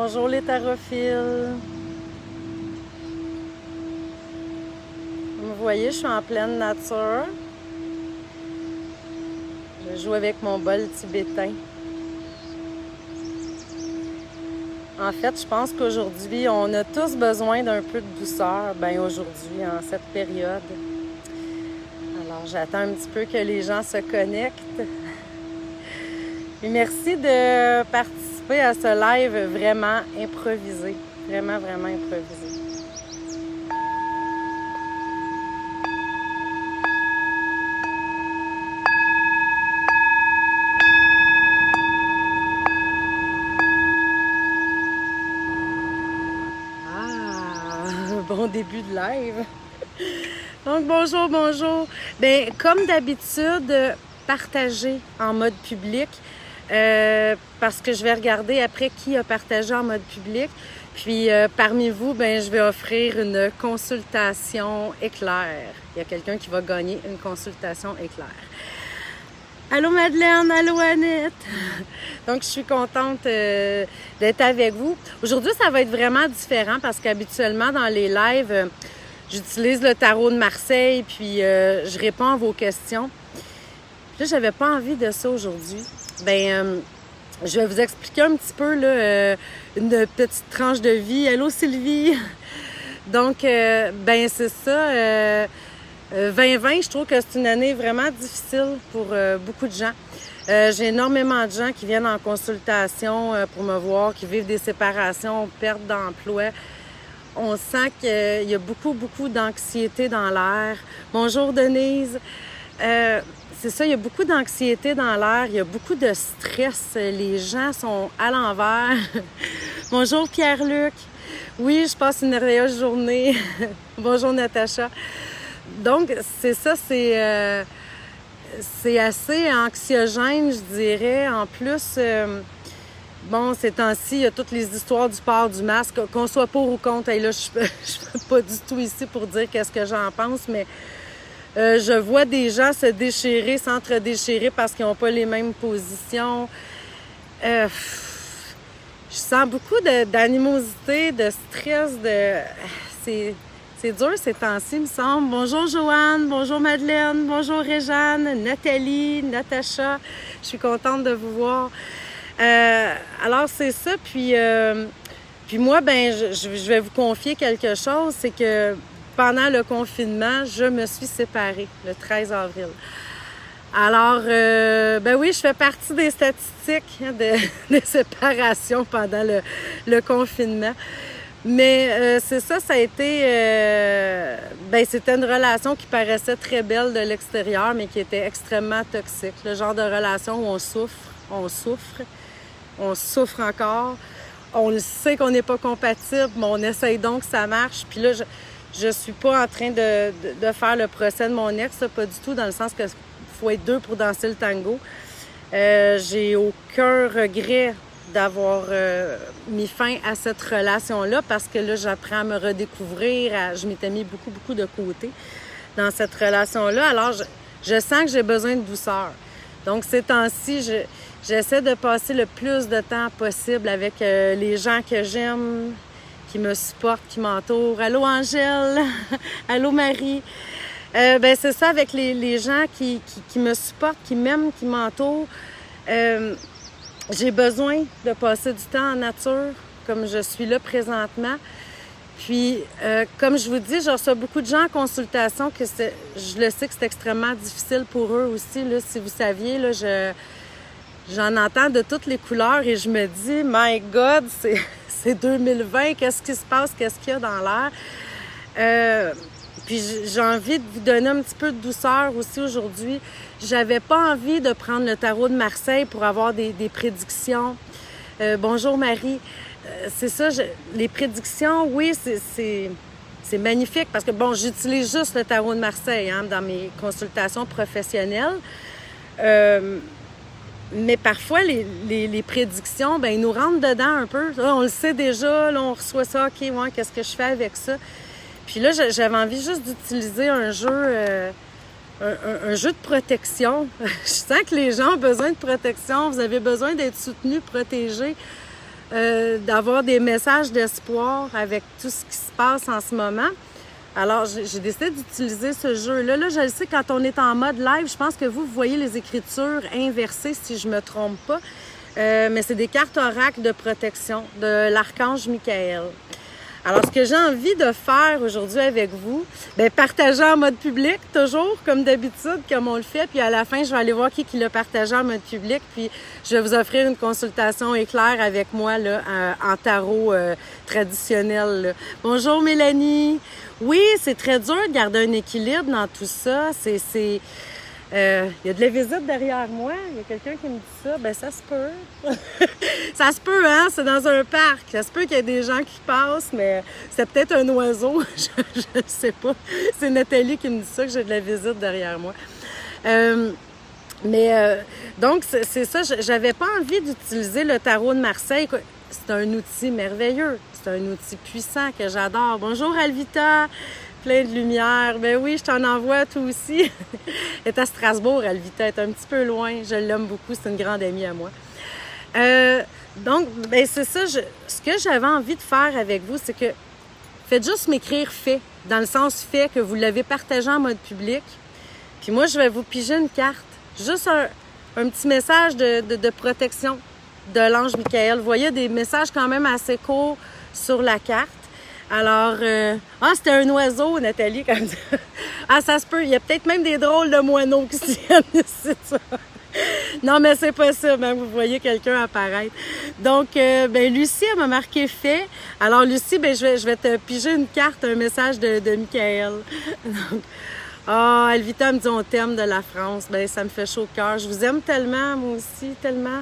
Bonjour les tarophiles. Vous voyez, je suis en pleine nature. Je joue avec mon bol tibétain. En fait, je pense qu'aujourd'hui, on a tous besoin d'un peu de douceur. Ben aujourd'hui, en cette période. Alors, j'attends un petit peu que les gens se connectent. Et merci de participer à ce live vraiment improvisé. Vraiment improvisé. Bon début de live. Donc, bonjour. Bien, comme d'habitude, partagez en mode public parce que je vais regarder après qui a partagé en mode public. Puis, parmi vous, ben, je vais offrir une consultation éclair. Il y a quelqu'un qui va gagner une consultation éclair. Allô Madeleine, allô Annette. Donc, je suis contente d'être avec vous. Aujourd'hui, ça va être vraiment différent parce qu'habituellement, dans les lives, j'utilise le tarot de Marseille, puis je réponds à vos questions. Là, j'avais pas envie de ça aujourd'hui. Ben, je vais vous expliquer un petit peu là, une petite tranche de vie. Allô Sylvie. Donc, ben c'est ça. 2020, je trouve que c'est une année vraiment difficile pour beaucoup de gens. J'ai énormément de gens qui viennent en consultation pour me voir, qui vivent des séparations, perte d'emploi. On sent qu'il y a beaucoup d'anxiété dans l'air. Bonjour Denise. C'est ça, il y a beaucoup d'anxiété dans l'air, il y a beaucoup de stress. Les gens sont à l'envers. Bonjour Pierre-Luc. Oui, je passe une merveilleuse journée. Bonjour Natacha. Donc, c'est ça, c'est assez anxiogène, je dirais. En plus, bon, ces temps-ci, il y a toutes les histoires du port du masque, qu'on soit pour ou contre. Et là, je suis pas du tout ici pour dire qu'est-ce que j'en pense, mais je vois des gens se déchirer, s'entre-déchirer parce qu'ils n'ont pas les mêmes positions. Je sens beaucoup d'animosité, de stress, C'est dur ces temps-ci, il me semble. Bonjour Joanne, bonjour Madeleine, bonjour Réjeanne, Nathalie, Natacha. Je suis contente de vous voir. Alors c'est ça, puis moi, ben je vais vous confier quelque chose, c'est que pendant le confinement, je me suis séparée le 13 avril. Alors, ben oui, je fais partie des statistiques de séparation pendant le confinement. Mais c'est ça, ça a été... ben c'était une relation qui paraissait très belle de l'extérieur, mais qui était extrêmement toxique. Le genre de relation où on souffre encore. On le sait qu'on n'est pas compatible, mais on essaye donc que ça marche. Puis là, je suis pas en train de faire le procès de mon ex, pas du tout, dans le sens que faut être deux pour danser le tango. J'ai aucun regret d'avoir mis fin à cette relation-là parce que là, j'apprends à me redécouvrir. Je m'étais mis beaucoup de côté dans cette relation-là. Alors, je sens que j'ai besoin de douceur. Donc, ces temps-ci, j'essaie de passer le plus de temps possible avec les gens que j'aime, qui me supportent, qui m'entourent. Allô, Angèle! Allô, Marie! Ben c'est ça, avec les gens qui me supportent, qui m'aiment, qui m'entourent. J'ai besoin de passer du temps en nature, comme je suis là présentement. Puis, comme je vous dis, je reçois beaucoup de gens en consultation, je le sais que c'est extrêmement difficile pour eux aussi. Là, si vous saviez, là, j'en entends de toutes les couleurs et je me dis, my God, c'est 2020, qu'est-ce qui se passe, qu'est-ce qu'il y a dans l'air? Puis j'ai envie de vous donner un petit peu de douceur aussi aujourd'hui. J'avais pas envie de prendre le tarot de Marseille pour avoir des prédictions. Bonjour Marie. C'est ça, les prédictions, oui, c'est magnifique parce que, bon, j'utilise juste le tarot de Marseille dans mes consultations professionnelles. Mais parfois, les prédictions, ben ils nous rentrent dedans un peu. Là, on le sait déjà, là, on reçoit ça, OK, ouais, qu'est-ce que je fais avec ça? Puis là, j'avais envie juste d'utiliser un jeu de protection. Je sens que les gens ont besoin de protection. Vous avez besoin d'être soutenus, protégés. d'avoir des messages d'espoir avec tout ce qui se passe en ce moment. Alors, j'ai décidé d'utiliser ce jeu-là. Là, je le sais, quand on est en mode live, je pense que vous voyez les écritures inversées, si je me trompe pas. Mais c'est des cartes oracles de protection de l'archange Michael. Alors, ce que j'ai envie de faire aujourd'hui avec vous, bien, partager en mode public, toujours, comme d'habitude, comme on le fait. Puis à la fin, je vais aller voir qui l'a partagé en mode public. Puis je vais vous offrir une consultation éclair avec moi là, en tarot traditionnel. Là. Bonjour Mélanie! Oui, c'est très dur de garder un équilibre dans tout ça. Il y a de la visite derrière moi. Il y a quelqu'un qui me dit ça. Ben ça se peut. Ça se peut, hein? C'est dans un parc. Ça se peut qu'il y ait des gens qui passent, mais c'est peut-être un oiseau. Je ne sais pas. C'est Nathalie qui me dit ça, que j'ai de la visite derrière moi. Donc, c'est ça. J'avais pas envie d'utiliser le tarot de Marseille. C'est un outil merveilleux. C'est un outil puissant que j'adore. Bonjour Alvita! Plein de lumière. Ben oui, je t'en envoie toi aussi. Elle est à Strasbourg, Alvita. Elle est un petit peu loin. Je l'aime beaucoup. C'est une grande amie à moi. Donc, ben c'est ça. Ce que j'avais envie de faire avec vous, c'est que faites juste m'écrire fait, dans le sens fait que vous l'avez partagé en mode public. Puis moi, je vais vous piger une carte. Juste un petit message de protection de l'ange Michael. Vous voyez des messages quand même assez courts sur la carte. Alors, c'était un oiseau, Nathalie, comme ça. Ah, ça se peut. Il y a peut-être même des drôles de moineaux qui tiennent ici, ça. Non, mais c'est pas ça, même. Vous voyez quelqu'un apparaître. Donc, Lucie, elle m'a marqué fait. Alors, Lucie, je vais te piger une carte, un message de Michael. Donc, Elvita me dit on t'aime de la France. Ben, ça me fait chaud au cœur. Je vous aime tellement, moi aussi, tellement.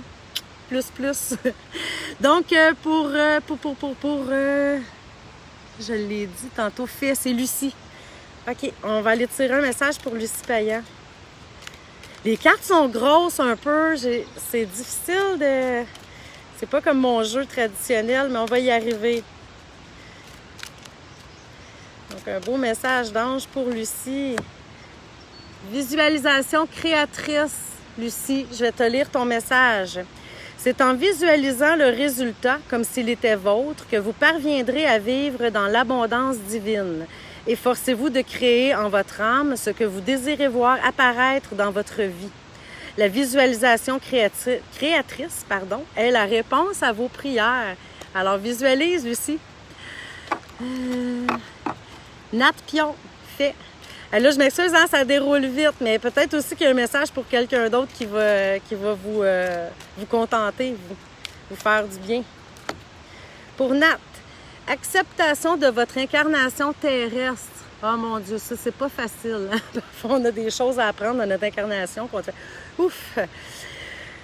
Plus. Donc, je l'ai dit tantôt, fait, c'est Lucie. OK, on va aller tirer un message pour Lucie Payan. Les cartes sont grosses un peu. C'est difficile de... C'est pas comme mon jeu traditionnel, mais on va y arriver. Donc, un beau message d'ange pour Lucie. Visualisation créatrice, Lucie. Je vais te lire ton message. C'est en visualisant le résultat comme s'il était vôtre que vous parviendrez à vivre dans l'abondance divine. Efforcez-vous de créer en votre âme ce que vous désirez voir apparaître dans votre vie. La visualisation créatrice, est la réponse à vos prières. Alors visualise, Lucie. Nat Pion, fait. Là, je m'excuse, hein, ça déroule vite, mais peut-être aussi qu'il y a un message pour quelqu'un d'autre qui va vous contenter, vous faire du bien. Pour Nat, acceptation de votre incarnation terrestre. Oh mon Dieu, ça, c'est pas facile. Hein? Parfois, on a des choses à apprendre dans notre incarnation qu'on fait. Ouf!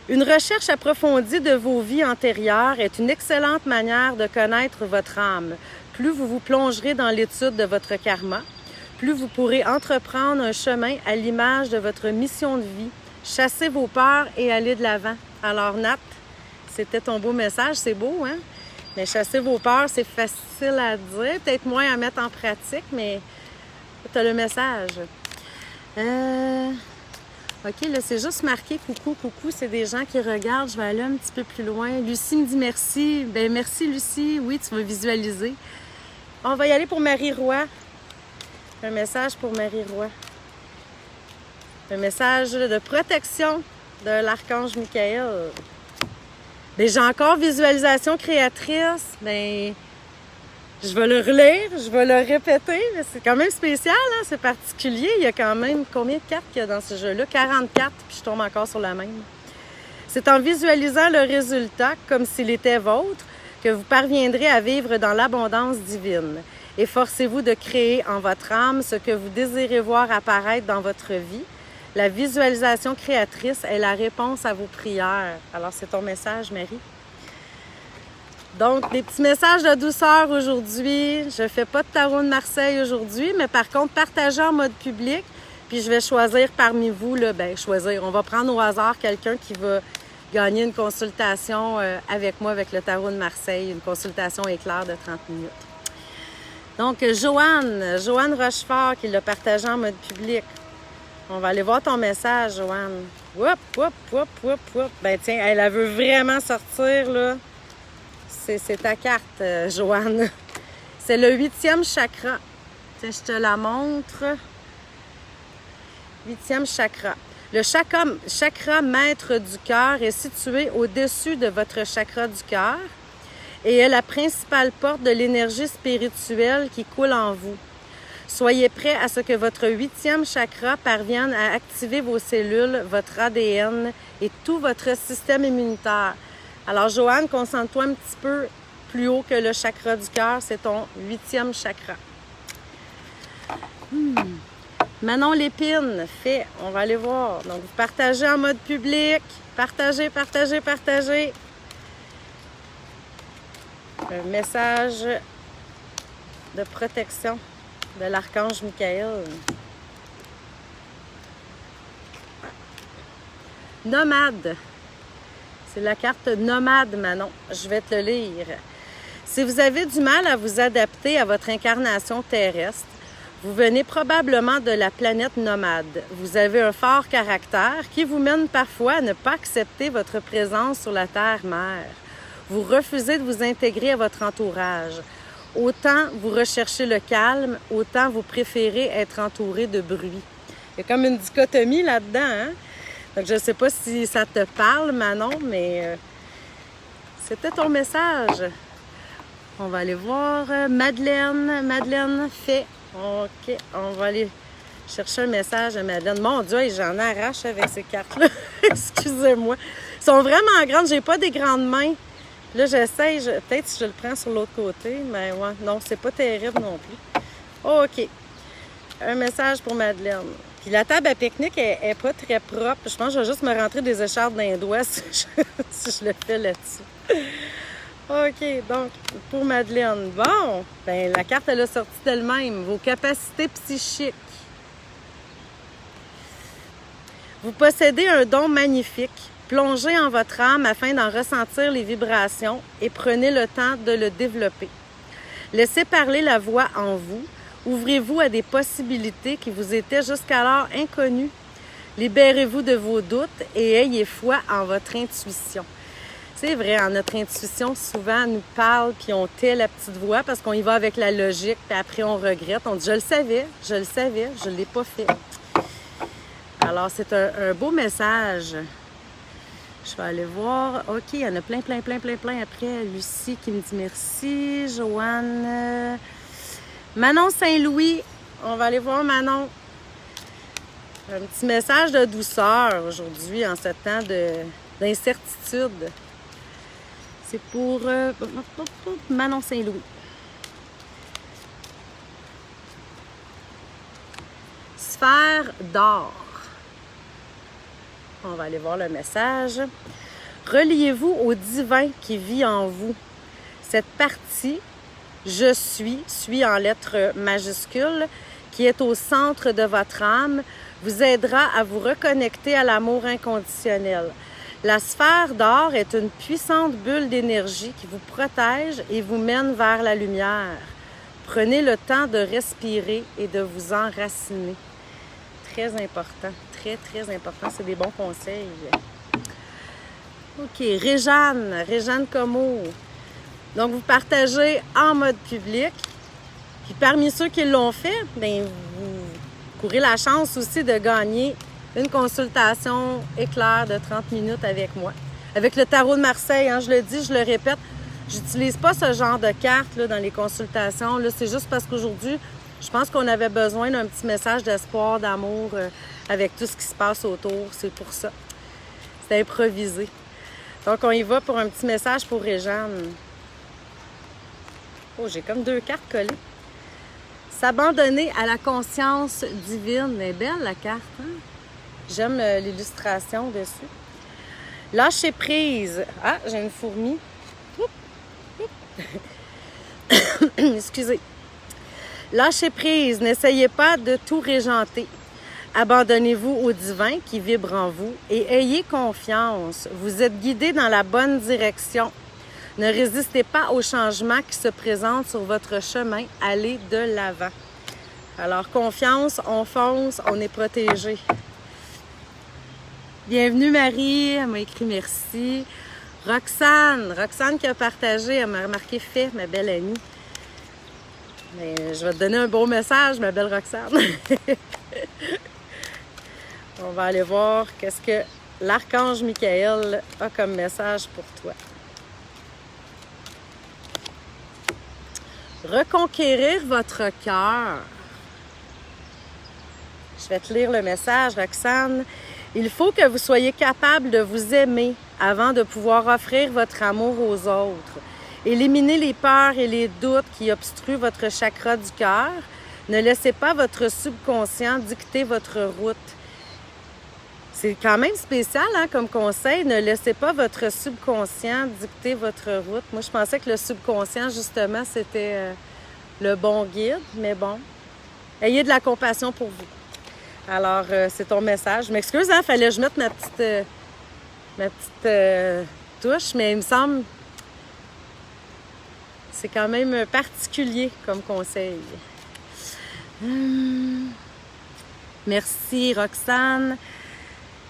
Une recherche approfondie de vos vies antérieures est une excellente manière de connaître votre âme. Plus vous vous plongerez dans l'étude de votre karma, plus vous pourrez entreprendre un chemin à l'image de votre mission de vie. Chassez vos peurs et allez de l'avant. Alors, Nat, c'était ton beau message. C'est beau, hein? Mais chasser vos peurs, c'est facile à dire. Peut-être moins à mettre en pratique, mais tu as le message. OK, là, c'est juste marqué « Coucou, coucou ». C'est des gens qui regardent. Je vais aller un petit peu plus loin. Lucie me dit merci. Bien, merci, Lucie. Oui, tu vas visualiser. On va y aller pour Marie-Roy. Un message pour Marie-Roy. Un message de protection de l'archange Michael. Bien, j'ai encore visualisation créatrice. Bien, je vais le relire, je vais le répéter. C'est quand même spécial, hein? C'est particulier. Il y a quand même combien de cartes qu'il y a dans ce jeu-là? 44, puis je tombe encore sur la même. C'est en visualisant le résultat comme s'il était vôtre que vous parviendrez à vivre dans l'abondance divine. Efforcez-vous de créer en votre âme ce que vous désirez voir apparaître dans votre vie. La visualisation créatrice est la réponse à vos prières. Alors, c'est ton message, Marie. Donc, des petits messages de douceur aujourd'hui. Je ne fais pas de tarot de Marseille aujourd'hui, mais par contre, partagez en mode public. Puis, je vais choisir parmi vous, là, on va prendre au hasard quelqu'un qui va gagner une consultation avec moi, avec le tarot de Marseille, une consultation éclair de 30 minutes. Donc, Joanne Rochefort qui l'a partagé en mode public. On va aller voir ton message, Joanne. Oup. Ben tiens, elle veut vraiment sortir, là. c'est ta carte, Joanne. C'est le 8e chakra. Tiens, je te la montre. 8e chakra. Le chakra maître du cœur est situé au-dessus de votre chakra du cœur et est la principale porte de l'énergie spirituelle qui coule en vous. Soyez prêts à ce que votre 8e chakra parvienne à activer vos cellules, votre ADN et tout votre système immunitaire. Alors, Joanne, concentre-toi un petit peu plus haut que le chakra du cœur, c'est ton 8e chakra. Manon Lépine fait, on va aller voir. Donc, vous partagez en mode public. Partagez, partagez, partagez. Un message de protection de l'archange Michael. Nomade. C'est la carte nomade, Manon. Je vais te le lire. Si vous avez du mal à vous adapter à votre incarnation terrestre, vous venez probablement de la planète nomade. Vous avez un fort caractère qui vous mène parfois à ne pas accepter votre présence sur la terre-mère. Vous refusez de vous intégrer à votre entourage. Autant vous recherchez le calme, autant vous préférez être entouré de bruit. Il y a comme une dichotomie là-dedans, hein? Donc, je ne sais pas si ça te parle, Manon, mais c'était ton message. On va aller voir Madeleine. Madeleine fait... OK, on va aller chercher un message à Madeleine. Mon Dieu, j'en arrache avec ces cartes-là. Excusez-moi. Elles sont vraiment grandes. J'ai pas des grandes mains. Là, j'essaye. Peut-être si je le prends sur l'autre côté. Mais ouais, non, c'est pas terrible non plus. OK. Un message pour Madeleine. Puis la table à pique-nique est pas très propre. Je pense que je vais juste me rentrer des écharpes dans les doigts si je le fais là-dessus. OK, donc, pour Madeleine. Bon, ben la carte, elle a sorti d'elle-même. Vos capacités psychiques. Vous possédez un don magnifique. Plongez en votre âme afin d'en ressentir les vibrations et prenez le temps de le développer. Laissez parler la voix en vous. Ouvrez-vous à des possibilités qui vous étaient jusqu'alors inconnues. Libérez-vous de vos doutes et ayez foi en votre intuition. C'est vrai, notre intuition, souvent, nous parle, puis on tait la petite voix parce qu'on y va avec la logique, puis après, on regrette. On dit « je le savais, je ne l'ai pas fait ». Alors, c'est un beau message. Je vais aller voir. OK, il y en a plein après. Lucie qui me dit merci. Joanne. Manon Saint-Louis. On va aller voir Manon. Un petit message de douceur aujourd'hui, en ce temps d'incertitude. C'est pour Manon Saint-Louis. Sphère d'or. On va aller voir le message. Reliez-vous au divin qui vit en vous. Cette partie, je suis en lettres majuscules, qui est au centre de votre âme, vous aidera à vous reconnecter à l'amour inconditionnel. La sphère d'or est une puissante bulle d'énergie qui vous protège et vous mène vers la lumière. Prenez le temps de respirer et de vous enraciner. Très important, très important. C'est des bons conseils. OK, Réjeanne Como. Donc, vous partagez en mode public. Puis parmi ceux qui l'ont fait, bien, vous courez la chance aussi de gagner une consultation éclair de 30 minutes avec moi. Avec le tarot de Marseille, hein, je le dis, je le répète, j'utilise pas ce genre de cartes là, dans les consultations. Là, c'est juste parce qu'aujourd'hui, je pense qu'on avait besoin d'un petit message d'espoir, d'amour avec tout ce qui se passe autour. C'est pour ça. C'est improvisé. Donc, on y va pour un petit message pour Réjeanne. Oh, j'ai comme 2 cartes collées. S'abandonner à la conscience divine. Elle est belle, la carte, hein? J'aime l'illustration dessus. Lâcher prise. Ah, j'ai une fourmi. Excusez. Lâchez prise. N'essayez pas de tout régenter. Abandonnez-vous au divin qui vibre en vous et ayez confiance. Vous êtes guidé dans la bonne direction. Ne résistez pas aux changements qui se présentent sur votre chemin. Allez de l'avant. Alors, confiance, on fonce, on est protégé. Bienvenue Marie, elle m'a écrit merci. Roxane qui a partagé, elle m'a remarqué fait, ma belle amie. Mais je vais te donner un beau message, ma belle Roxane. On va aller voir qu'est-ce que l'archange Michael a comme message pour toi. Reconquérir votre cœur. Je vais te lire le message, Roxane. Il faut que vous soyez capable de vous aimer avant de pouvoir offrir votre amour aux autres. Éliminez les peurs et les doutes qui obstruent votre chakra du cœur. Ne laissez pas votre subconscient dicter votre route. C'est quand même spécial hein, comme conseil. Ne laissez pas votre subconscient dicter votre route. Moi, je pensais que le subconscient, justement, c'était le bon guide. Mais bon, ayez de la compassion pour vous. Alors, c'est ton message. Je m'excuse, hein, fallait que je mette ma petite touche, mais il me semble c'est quand même particulier comme conseil. Merci, Roxane.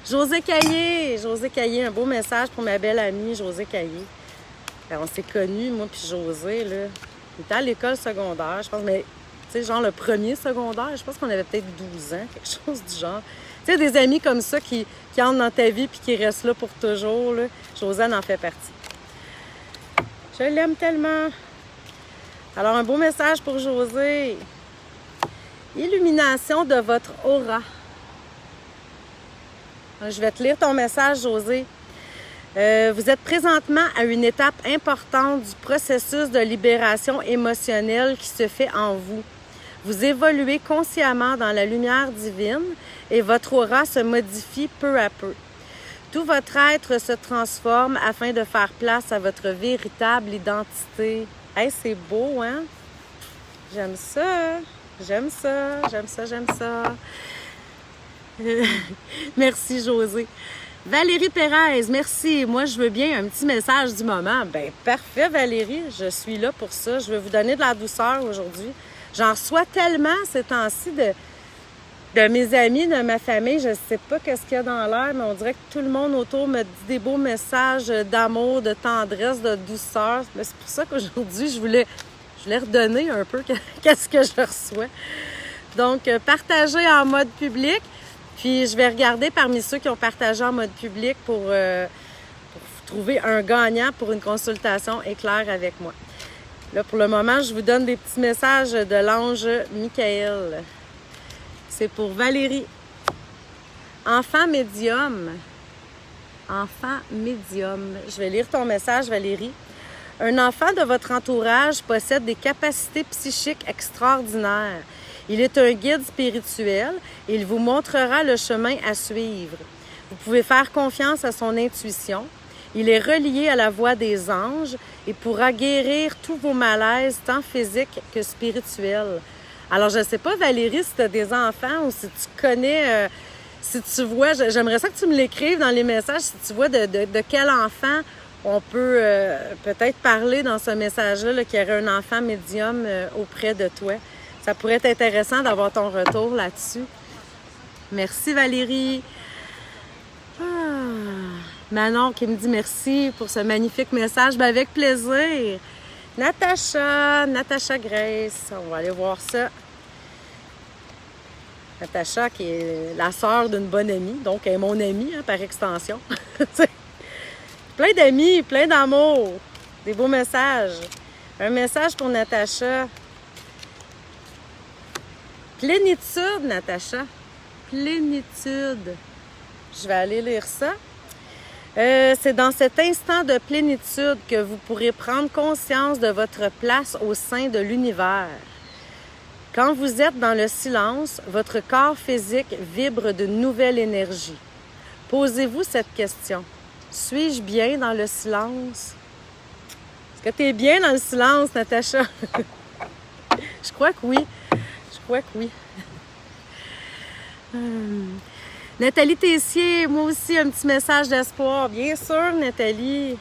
José Caillé, un beau message pour ma belle amie José Caillé. On s'est connus, moi puis José, là. Il était à l'école secondaire, je pense, mais tu sais, genre le premier secondaire, je pense qu'on avait peut-être 12 ans, quelque chose du genre. Tu sais, des amis comme ça qui entrent dans ta vie puis qui restent là pour toujours, là. Josiane en fait partie. Je l'aime tellement. Alors, un beau message pour José. Illumination de votre aura. Je vais te lire ton message, José. Vous êtes présentement à une étape importante du processus de libération émotionnelle qui se fait en vous. Vous évoluez consciemment dans la lumière divine et votre aura se modifie peu à peu. Tout votre être se transforme afin de faire place à votre véritable identité. Hey, c'est beau, hein? J'aime ça. Merci, José. Valérie Pérez, merci. Moi, je veux bien un petit message du moment. Ben parfait, Valérie. Je suis là pour ça. Je veux vous donner de la douceur aujourd'hui. J'en reçois tellement ces temps-ci de mes amis, de ma famille. Je ne sais pas qu'est-ce qu'il y a dans l'air, mais on dirait que tout le monde autour me dit des beaux messages d'amour, de tendresse, de douceur. Mais c'est pour ça qu'aujourd'hui, je voulais redonner un peu qu'est-ce que je reçois. Donc, partagez en mode public. Puis, je vais regarder parmi ceux qui ont partagé en mode public pour trouver un gagnant pour une consultation éclair avec moi. Là, pour le moment, je vous donne des petits messages de l'ange Michael. C'est pour Valérie. Enfant médium. Je vais lire ton message, Valérie. Un enfant de votre entourage possède des capacités psychiques extraordinaires. Il est un guide spirituel et il vous montrera le chemin à suivre. Vous pouvez faire confiance à son intuition. Il est relié à la voix des anges et pourra guérir tous vos malaises, tant physiques que spirituels. Alors, je ne sais pas, Valérie, si tu as des enfants ou si tu connais, si tu vois, j'aimerais ça que tu me l'écrives dans les messages, si tu vois de quel enfant on peut peut-être parler dans ce message-là, qu'il y aurait un enfant médium auprès de toi. Ça pourrait être intéressant d'avoir ton retour là-dessus. Merci, Valérie. Manon qui me dit merci pour ce magnifique message. Bien, avec plaisir. Natacha Grace. On va aller voir ça. Natacha qui est la sœur d'une bonne amie. Donc, elle est mon amie, hein, par extension. Plein d'amis, plein d'amour. Des beaux messages. Un message pour Natacha. Plénitude, Natacha. Plénitude. Je vais aller lire ça. C'est dans cet instant de plénitude que vous pourrez prendre conscience de votre place au sein de l'univers. Quand vous êtes dans le silence, votre corps physique vibre d'une nouvelle énergie. Posez-vous cette question. Suis-je bien dans le silence? Est-ce que tu es bien dans le silence, Natacha? Je crois que oui. Nathalie Tessier, moi aussi, un petit message d'espoir. Bien sûr, Nathalie.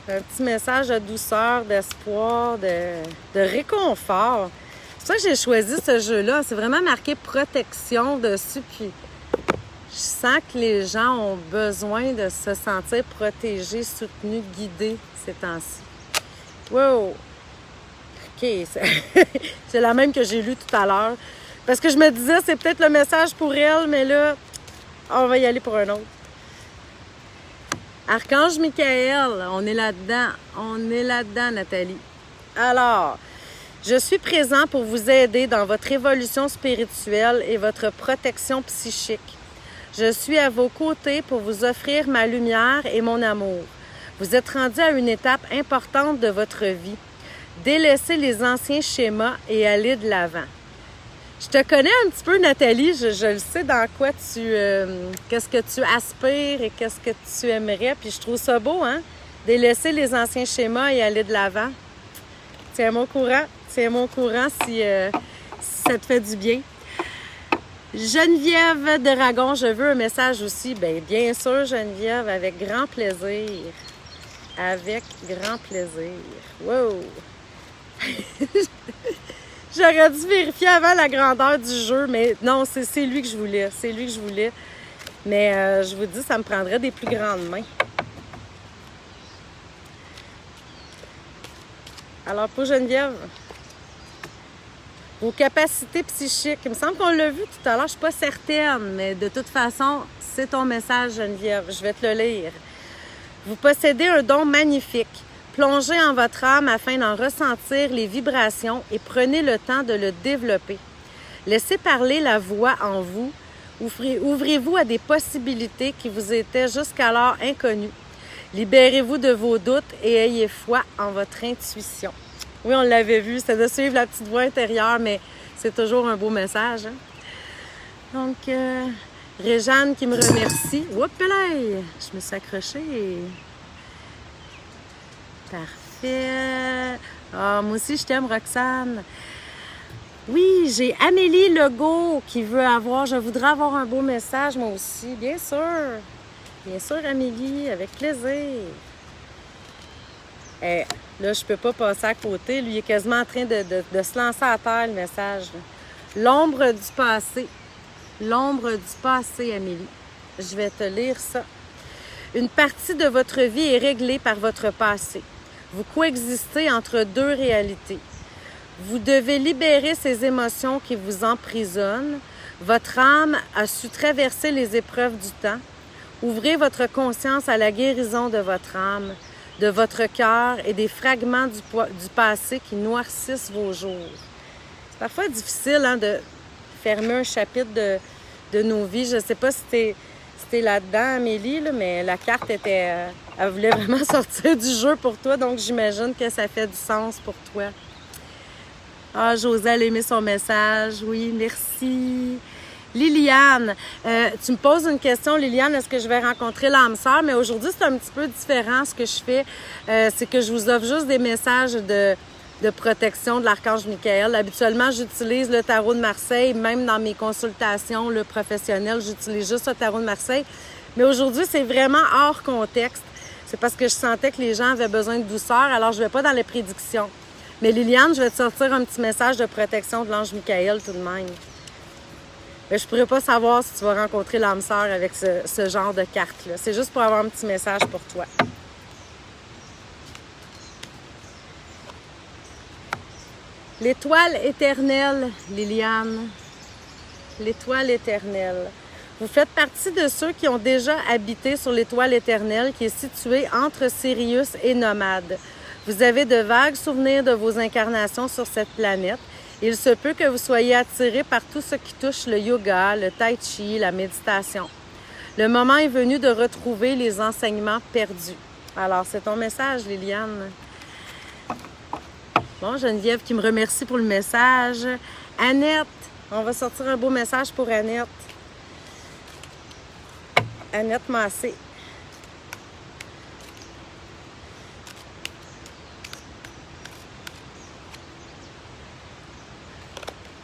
Un petit message de douceur, d'espoir, de réconfort. C'est pour ça que j'ai choisi ce jeu-là. C'est vraiment marqué protection dessus. Puis Je sens que les gens ont besoin de se sentir protégés, soutenus, guidés ces temps-ci. Wow! OK, c'est la même que j'ai lue tout à l'heure. Parce que je me disais, c'est peut-être le message pour elle, mais là, on va y aller pour un autre. Archange Michael, on est là-dedans. On est là-dedans, Nathalie. Alors, je suis présent pour vous aider dans votre évolution spirituelle et votre protection psychique. Je suis à vos côtés pour vous offrir ma lumière et mon amour. Vous êtes rendu à une étape importante de votre vie. Délaissez les anciens schémas et allez de l'avant. Je te connais un petit peu, Nathalie. Je le sais dans quoi qu'est-ce que tu aspires et qu'est-ce que tu aimerais. Puis je trouve ça beau, hein? Délaisser les anciens schémas et aller de l'avant. Tiens-moi au courant. Tiens-moi au courant si ça te fait du bien. Geneviève de Ragon, je veux un message aussi. Bien sûr, Geneviève, avec grand plaisir. Avec grand plaisir. Wow! J'aurais dû vérifier avant la grandeur du jeu, mais non, c'est lui que je voulais. C'est lui que je voulais. Mais je vous dis, ça me prendrait des plus grandes mains. Alors, pour Geneviève, vos capacités psychiques, il me semble qu'on l'a vu tout à l'heure, je ne suis pas certaine, mais de toute façon, c'est ton message, Geneviève. Je vais te le lire. Vous possédez un don magnifique. Plongez en votre âme afin d'en ressentir les vibrations et prenez le temps de le développer. Laissez parler la voix en vous. Ouvrez-vous à des possibilités qui vous étaient jusqu'alors inconnues. Libérez-vous de vos doutes et ayez foi en votre intuition. Oui, on l'avait vu, c'est de suivre la petite voix intérieure, mais c'est toujours un beau message. Hein? Donc, Réjeanne qui me remercie. Oups, là, je me suis accrochée. Parfait. Ah, moi aussi, je t'aime, Roxane. Oui, j'ai Amélie Legault qui veut avoir... Je voudrais avoir un beau message, moi aussi. Bien sûr. Bien sûr, Amélie, avec plaisir. Là, je peux pas passer à côté. Lui, il est quasiment en train de se lancer à terre, le message. L'ombre du passé. L'ombre du passé, Amélie. Je vais te lire ça. Une partie de votre vie est réglée par votre passé. Vous coexistez entre deux réalités. Vous devez libérer ces émotions qui vous emprisonnent. Votre âme a su traverser les épreuves du temps. Ouvrez votre conscience à la guérison de votre âme, de votre cœur et des fragments du passé qui noircissent vos jours. C'est parfois difficile de fermer un chapitre de nos vies. Je ne sais pas si t'es là-dedans, Amélie, mais la carte était... elle voulait vraiment sortir du jeu pour toi, donc j'imagine que ça fait du sens pour toi. Ah, Joselle a aimé son message. Oui, merci. Liliane, tu me poses une question, Liliane, est-ce que je vais rencontrer l'âme sœur? Mais aujourd'hui, c'est un petit peu différent. Ce que je fais, c'est que je vous offre juste des messages de protection de l'archange Michael. Habituellement, j'utilise le tarot de Marseille, même dans mes consultations professionnelles, j'utilise juste le tarot de Marseille. Mais aujourd'hui, c'est vraiment hors contexte. C'est parce que je sentais que les gens avaient besoin de douceur, alors je ne vais pas dans les prédictions. Mais Liliane, je vais te sortir un petit message de protection de l'ange Michael tout de même. Mais je ne pourrais pas savoir si tu vas rencontrer l'âme sœur avec ce genre de carte-là. C'est juste pour avoir un petit message pour toi. L'étoile éternelle, Liliane. L'étoile éternelle. Vous faites partie de ceux qui ont déjà habité sur l'étoile éternelle qui est située entre Sirius et Nomade. Vous avez de vagues souvenirs de vos incarnations sur cette planète. Il se peut que vous soyez attiré par tout ce qui touche le yoga, le tai chi, la méditation. Le moment est venu de retrouver les enseignements perdus. Alors, c'est ton message, Liliane. Bon, Geneviève qui me remercie pour le message. Annette, on va sortir un beau message pour Annette. Annette Massé.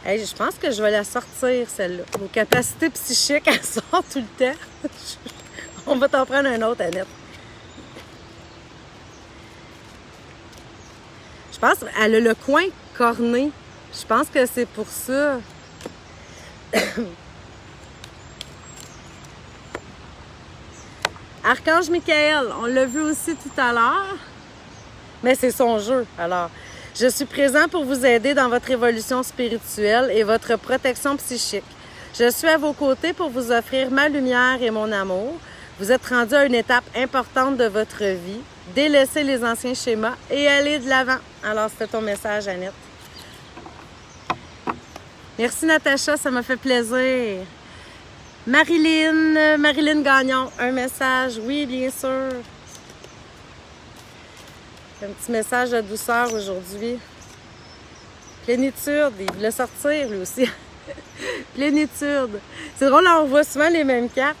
Hey, je pense que je vais la sortir, celle-là. Vos capacités psychiques, elles sortent tout le temps. On va t'en prendre un autre, Annette. Je pense qu'elle a le coin corné. Je pense que c'est pour ça. Archange Michael, on l'a vu aussi tout à l'heure, mais c'est son jeu. Alors, je suis présent pour vous aider dans votre évolution spirituelle et votre protection psychique. Je suis à vos côtés pour vous offrir ma lumière et mon amour. Vous êtes rendu à une étape importante de votre vie. Délaissez les anciens schémas et allez de l'avant. Alors, c'était ton message, Annette. Merci, Natacha, ça m'a fait plaisir. Marilyn Gagnon, un message. Oui, bien sûr. Un petit message de douceur aujourd'hui. Plénitude, il voulait sortir lui aussi. Plénitude. C'est drôle, on voit souvent les mêmes cartes.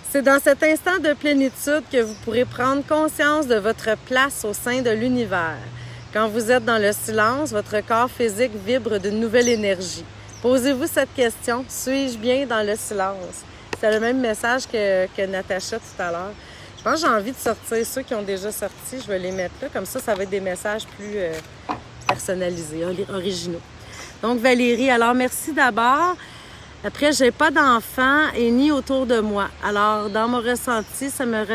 C'est dans cet instant de plénitude que vous pourrez prendre conscience de votre place au sein de l'univers. Quand vous êtes dans le silence, votre corps physique vibre d'une nouvelle énergie. Posez-vous cette question, suis-je bien dans le silence? C'est le même message que Natacha tout à l'heure. Je pense que j'ai envie de sortir ceux qui ont déjà sorti. Je vais les mettre là. Comme ça va être des messages plus personnalisés, originaux. Donc, Valérie, alors merci d'abord. Après, j'ai pas d'enfants et ni autour de moi. Alors, dans mon ressenti, ça me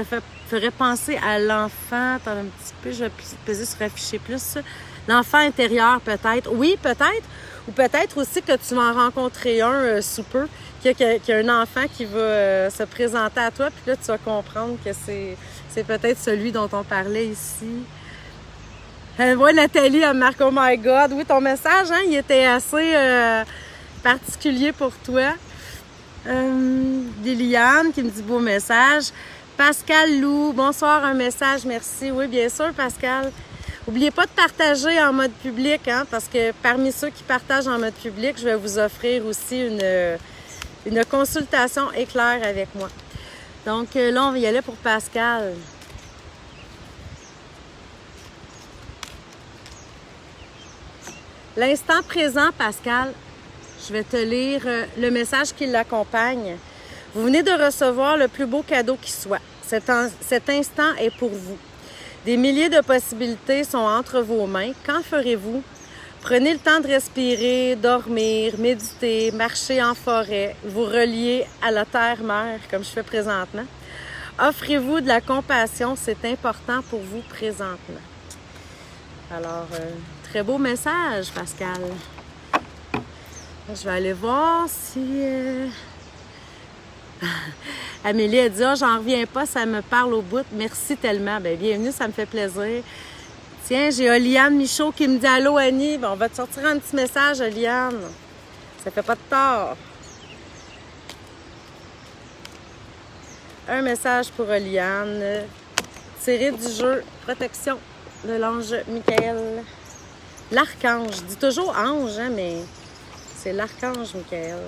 ferait penser à l'enfant. Attends un petit peu, je vais peser sur afficher plus. L'enfant intérieur, peut-être. Oui, peut-être. Ou peut-être aussi que tu vas en rencontrer un sous peu, qu'il y a un enfant qui va se présenter à toi, puis là, tu vas comprendre que c'est peut-être celui dont on parlait ici. Ouais, Nathalie, elle marque « Oh my God! » Oui, ton message, hein, il était assez particulier pour toi. Liliane qui me dit « Beau message. » Pascal Lou, bonsoir, un message, merci. Oui, bien sûr, Pascal. N'oubliez pas de partager en mode public, hein, parce que parmi ceux qui partagent en mode public, je vais vous offrir aussi une consultation éclair avec moi. Donc là, on va y aller pour Pascal. L'instant présent, Pascal, je vais te lire le message qui l'accompagne. Vous venez de recevoir le plus beau cadeau qui soit. Cet instant est pour vous. Des milliers de possibilités sont entre vos mains. Qu'en ferez-vous? Prenez le temps de respirer, dormir, méditer, marcher en forêt, vous relier à la terre-mère, comme je fais présentement. Offrez-vous de la compassion, c'est important pour vous présentement. Alors, très beau message, Pascal. Je vais aller voir si... Amélie a dit « Ah, j'en reviens pas, ça me parle au bout. Merci tellement. » Bien, bienvenue, ça me fait plaisir. Tiens, j'ai Oliane Michaud qui me dit « Allô, Annie. » Bon, on va te sortir un petit message, Oliane. Ça fait pas de tort. Un message pour Oliane. Tiré du jeu Protection de l'ange Michael. L'archange. Je dis toujours ange, hein, mais c'est l'archange Michael.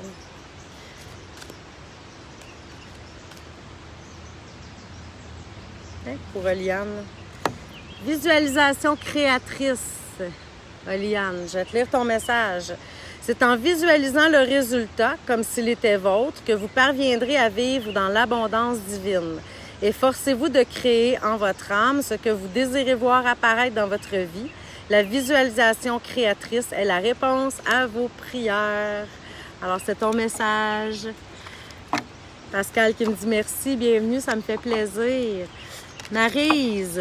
Pour Oliane. Visualisation créatrice. Oliane, je vais te lire ton message. C'est en visualisant le résultat, comme s'il était vôtre, que vous parviendrez à vivre dans l'abondance divine. Efforcez-vous de créer en votre âme ce que vous désirez voir apparaître dans votre vie. La visualisation créatrice est la réponse à vos prières. Alors, c'est ton message. Pascal qui me dit merci, bienvenue, ça me fait plaisir. Maryse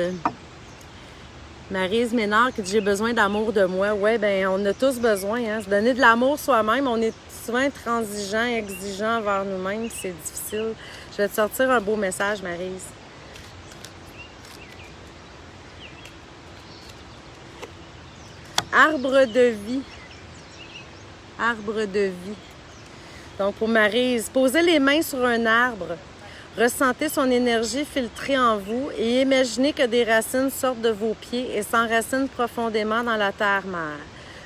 Ménard qui dit « J'ai besoin d'amour de moi. » Oui, bien, on a tous besoin. Hein? Se donner de l'amour soi-même, on est souvent intransigeant, exigeant envers nous-mêmes. C'est difficile. Je vais te sortir un beau message, Maryse. Arbre de vie. Arbre de vie. Donc, pour Maryse, posez les mains sur un arbre. Ressentez son énergie filtrée en vous et imaginez que des racines sortent de vos pieds et s'enracinent profondément dans la terre-mère.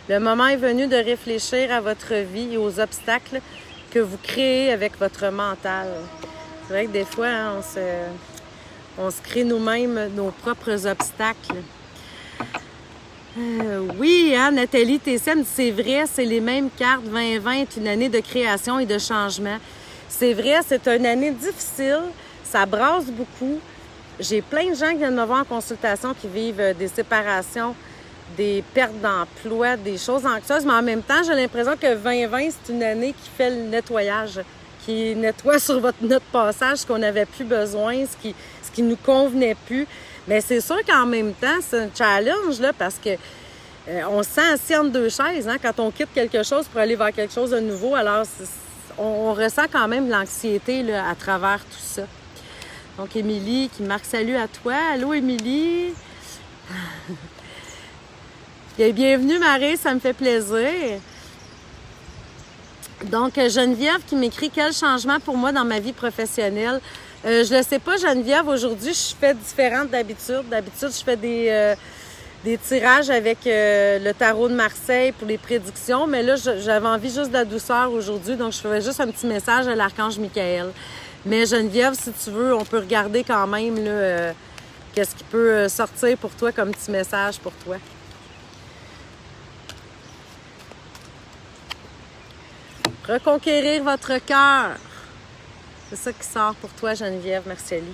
Le moment est venu de réfléchir à votre vie et aux obstacles que vous créez avec votre mental. C'est vrai que des fois, hein, on se crée nous-mêmes nos propres obstacles. Oui, hein, Nathalie Tessem dit c'est vrai, c'est les mêmes cartes. 2020 est une année de création et de changement. C'est vrai, c'est une année difficile, ça brasse beaucoup. J'ai plein de gens qui viennent me voir en consultation qui vivent des séparations, des pertes d'emploi, des choses anxieuses, mais en même temps, j'ai l'impression que 2020, c'est une année qui fait le nettoyage, qui nettoie sur notre passage ce qu'on n'avait plus besoin, ce qui nous convenait plus. Mais c'est sûr qu'en même temps, c'est un challenge, là, parce que on se sent assis entre deux chaises, hein, quand on quitte quelque chose pour aller vers quelque chose de nouveau. Alors, on ressent quand même l'anxiété là, à travers tout ça. Donc, Émilie qui marque salut à toi. Allô, Émilie. Bienvenue, Marie, ça me fait plaisir. Donc, Geneviève qui m'écrit « Quel changement pour moi dans ma vie professionnelle? » Je ne sais pas, Geneviève, aujourd'hui, je fais différente d'habitude. D'habitude, je fais des tirages avec le tarot de Marseille pour les prédictions, mais là, j'avais envie juste de la douceur aujourd'hui, donc je ferais juste un petit message à l'archange Michael. Mais Geneviève, si tu veux, on peut regarder quand même là, qu'est-ce qui peut sortir pour toi comme petit message pour toi. Reconquérir votre cœur. C'est ça qui sort pour toi, Geneviève Marcelli.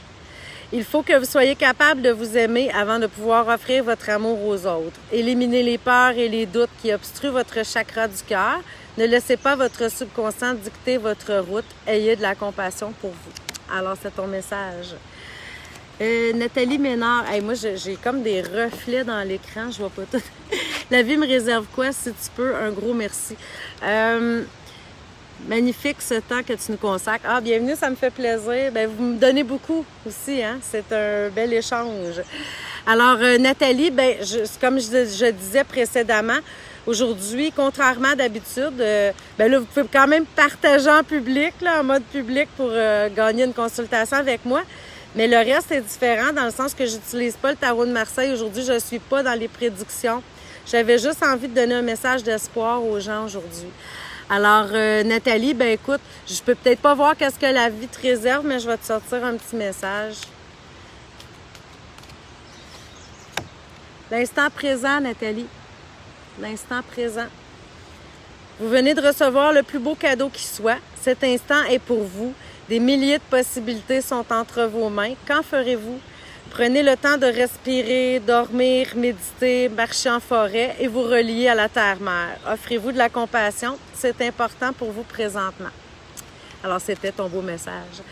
Il faut que vous soyez capable de vous aimer avant de pouvoir offrir votre amour aux autres. Éliminez les peurs et les doutes qui obstruent votre chakra du cœur. Ne laissez pas votre subconscient dicter votre route. Ayez de la compassion pour vous. Alors, c'est ton message. Nathalie Ménard. Hey, moi, j'ai comme des reflets dans l'écran. Je vois pas tout. La vie me réserve quoi? Si tu peux, un gros merci. Magnifique ce temps que tu nous consacres. Ah, bienvenue, ça me fait plaisir. Bien, vous me donnez beaucoup aussi, hein? C'est un bel échange. Alors, Nathalie, bien, comme je disais précédemment, aujourd'hui, contrairement à d'habitude, bien là, vous pouvez quand même partager en public, là, en mode public pour gagner une consultation avec moi. Mais le reste est différent dans le sens que j'utilise pas le tarot de Marseille. Aujourd'hui, je suis pas dans les prédictions. J'avais juste envie de donner un message d'espoir aux gens aujourd'hui. Alors, Nathalie, ben écoute, je peux peut-être pas voir qu'est-ce que la vie te réserve, mais je vais te sortir un petit message. L'instant présent, Nathalie. L'instant présent. Vous venez de recevoir le plus beau cadeau qui soit. Cet instant est pour vous. Des milliers de possibilités sont entre vos mains. Qu'en ferez-vous? Prenez le temps de respirer, dormir, méditer, marcher en forêt et vous relier à la terre-mère. Offrez-vous de la compassion. C'est important pour vous présentement. Alors, c'était ton beau message.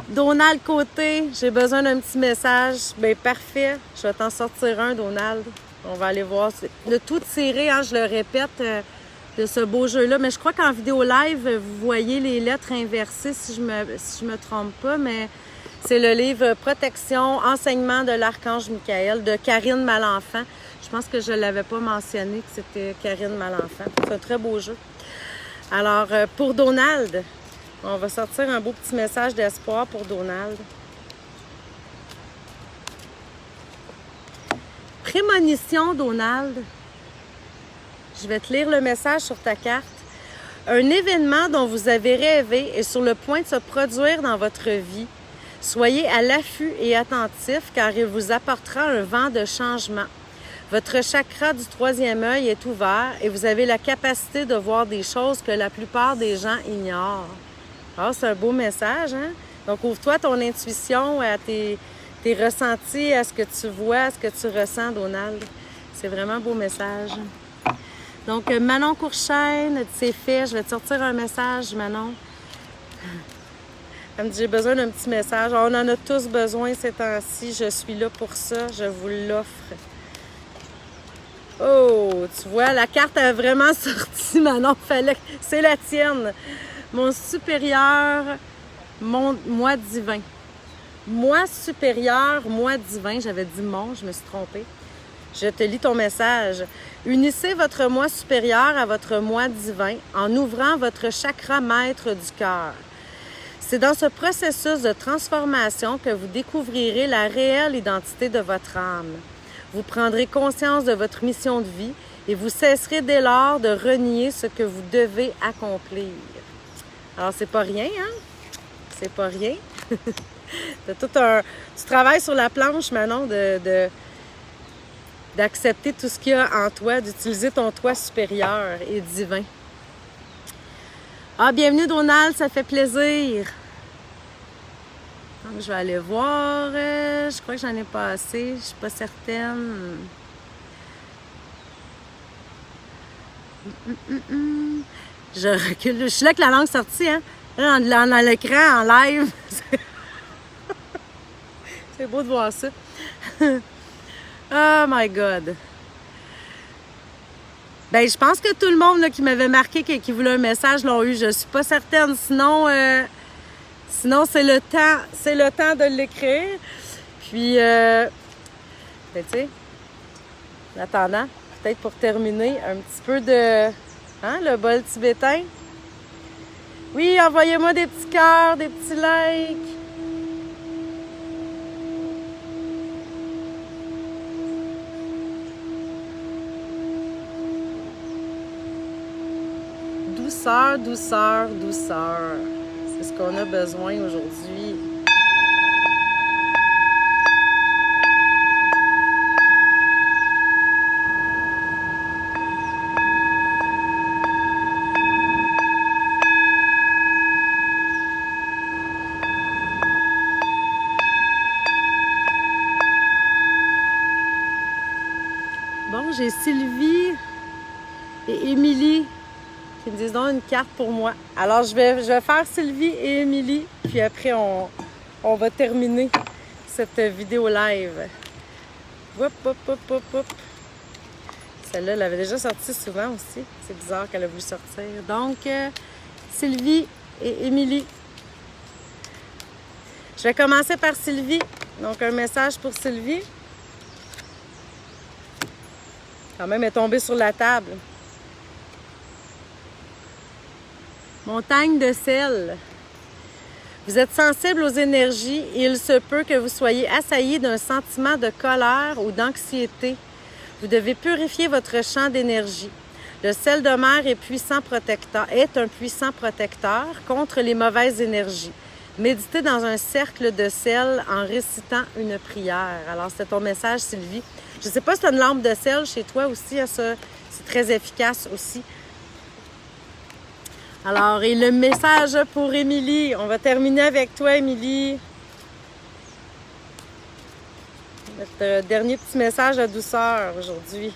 Donald Côté, j'ai besoin d'un petit message. Bien, parfait. Je vais t'en sortir un, Donald. On va aller voir. Le tout tiré, hein, je le répète, de ce beau jeu-là. Mais je crois qu'en vidéo live, vous voyez les lettres inversées, si je me trompe pas, mais... C'est le livre « Protection, enseignement de l'archange Michael » de Karine Malenfant. Je pense que je ne l'avais pas mentionné que c'était Karine Malenfant. C'est un très beau jeu. Alors, pour Donald, on va sortir un beau petit message d'espoir pour Donald. Prémonition, Donald. Je vais te lire le message sur ta carte. Un événement dont vous avez rêvé est sur le point de se produire dans votre vie. Soyez à l'affût et attentif car il vous apportera un vent de changement. Votre chakra du troisième œil est ouvert et vous avez la capacité de voir des choses que la plupart des gens ignorent. Ah, c'est un beau message, hein? Donc, ouvre-toi ton intuition, à tes ressentis, à ce que tu vois, à ce que tu ressens, Donald. C'est vraiment un beau message. Donc, Manon Courchaine, c'est fait. Je vais te sortir un message, Manon. Elle me dit, j'ai besoin d'un petit message. On en a tous besoin ces temps-ci. Je suis là pour ça. Je vous l'offre. Oh, tu vois, la carte a vraiment sorti, Manon. C'est la tienne. Mon supérieur, moi divin. Moi supérieur, moi divin. J'avais dit mon, je me suis trompée. Je te lis ton message. Unissez votre moi supérieur à votre moi divin en ouvrant votre chakra maître du cœur. C'est dans ce processus de transformation que vous découvrirez la réelle identité de votre âme. Vous prendrez conscience de votre mission de vie et vous cesserez dès lors de renier ce que vous devez accomplir. Alors, c'est pas rien, hein? C'est pas rien. Tu travailles sur la planche, Manon, d'accepter tout ce qu'il y a en toi, d'utiliser ton toi supérieur et divin. Ah, bienvenue Donald, ça fait plaisir. Donc, je vais aller voir. Je crois que j'en ai pas assez. Je suis pas certaine. Je recule. Je suis là avec la langue sortie, hein? Dans l'écran, en live. C'est beau de voir ça. Oh my God. Ben, je pense que tout le monde là, qui m'avait marqué, qui voulait un message, l'ont eu. Je suis pas certaine. Sinon c'est le temps. C'est le temps de l'écrire. Puis, ben, tu sais, en attendant, peut-être pour terminer, un petit peu de... Hein, le bol tibétain. Oui, envoyez-moi des petits cœurs, des petits likes. Douceur, douceur, douceur. C'est ce qu'on a besoin aujourd'hui. Bon, j'ai Sylvie et Émilie qui me disent donc une carte pour moi. Alors, je vais faire Sylvie et Émilie, puis après, on va terminer cette vidéo live. Hop, hop, hop, hop, hop. Celle-là, elle avait déjà sorti souvent aussi. C'est bizarre qu'elle a voulu sortir. Donc, Sylvie et Émilie. Je vais commencer par Sylvie. Donc, un message pour Sylvie. Quand même, elle est tombée sur la table. Montagne de sel. Vous êtes sensible aux énergies et il se peut que vous soyez assailli d'un sentiment de colère ou d'anxiété. Vous devez purifier votre champ d'énergie. Le sel de mer est un puissant protecteur contre les mauvaises énergies. Méditez dans un cercle de sel en récitant une prière. Alors, c'est ton message, Sylvie. Je ne sais pas si tu as une lampe de sel chez toi aussi. Hein, ça, c'est très efficace aussi. Alors, et le message pour Émilie. On va terminer avec toi, Émilie. Notre dernier petit message de douceur aujourd'hui.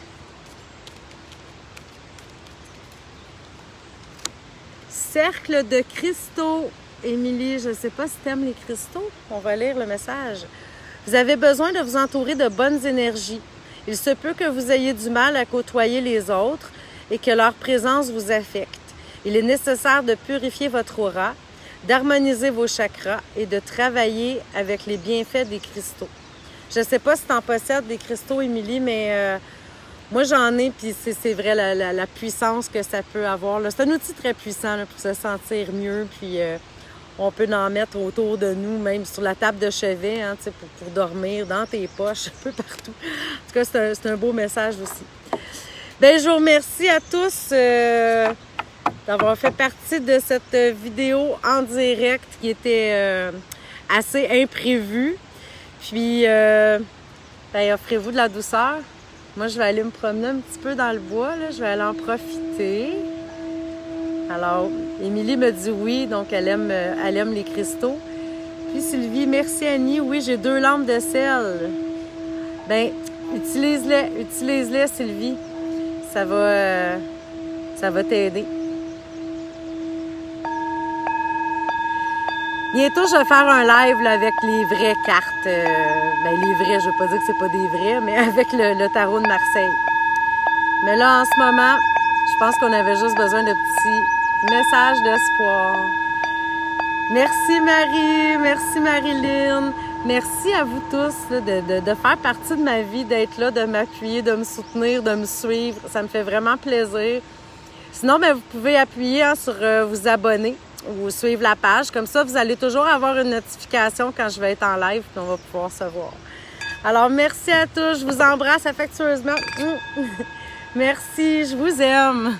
Cercle de cristaux. Émilie, je ne sais pas si tu aimes les cristaux. On va lire le message. Vous avez besoin de vous entourer de bonnes énergies. Il se peut que vous ayez du mal à côtoyer les autres et que leur présence vous affecte. Il est nécessaire de purifier votre aura, d'harmoniser vos chakras et de travailler avec les bienfaits des cristaux. Je ne sais pas si tu en possèdes des cristaux, Émilie, mais moi j'en ai, puis c'est vrai la puissance que ça peut avoir. C'est un outil très puissant là, pour se sentir mieux, puis on peut en mettre autour de nous, même sur la table de chevet, hein, pour dormir, dans tes poches, un peu partout. En tout cas, c'est un beau message aussi. Bien, je vous remercie à tous d'avoir fait partie de cette vidéo en direct qui était assez imprévue. Puis, ben, offrez-vous de la douceur. Moi, je vais aller me promener un petit peu dans le bois, là. Je vais aller en profiter. Alors, Émilie me dit oui, donc elle aime les cristaux. Puis Sylvie, merci Annie. Oui, j'ai 2 lampes de sel. Ben, utilise-les, Sylvie. Ça va t'aider. Bientôt, je vais faire un live là, avec les vraies cartes. Ben, les vraies, je ne veux pas dire que c'est pas des vraies, mais avec le tarot de Marseille. Mais là, en ce moment, je pense qu'on avait juste besoin de petits messages d'espoir. Merci Marie, merci Marilyn. Merci à vous tous là, de faire partie de ma vie, d'être là, de m'appuyer, de me soutenir, de me suivre. Ça me fait vraiment plaisir. Sinon, ben, vous pouvez appuyer hein, sur vous abonner ou suivre la page. Comme ça, vous allez toujours avoir une notification quand je vais être en live et on va pouvoir se voir. Alors, merci à tous. Je vous embrasse affectueusement. Merci, je vous aime.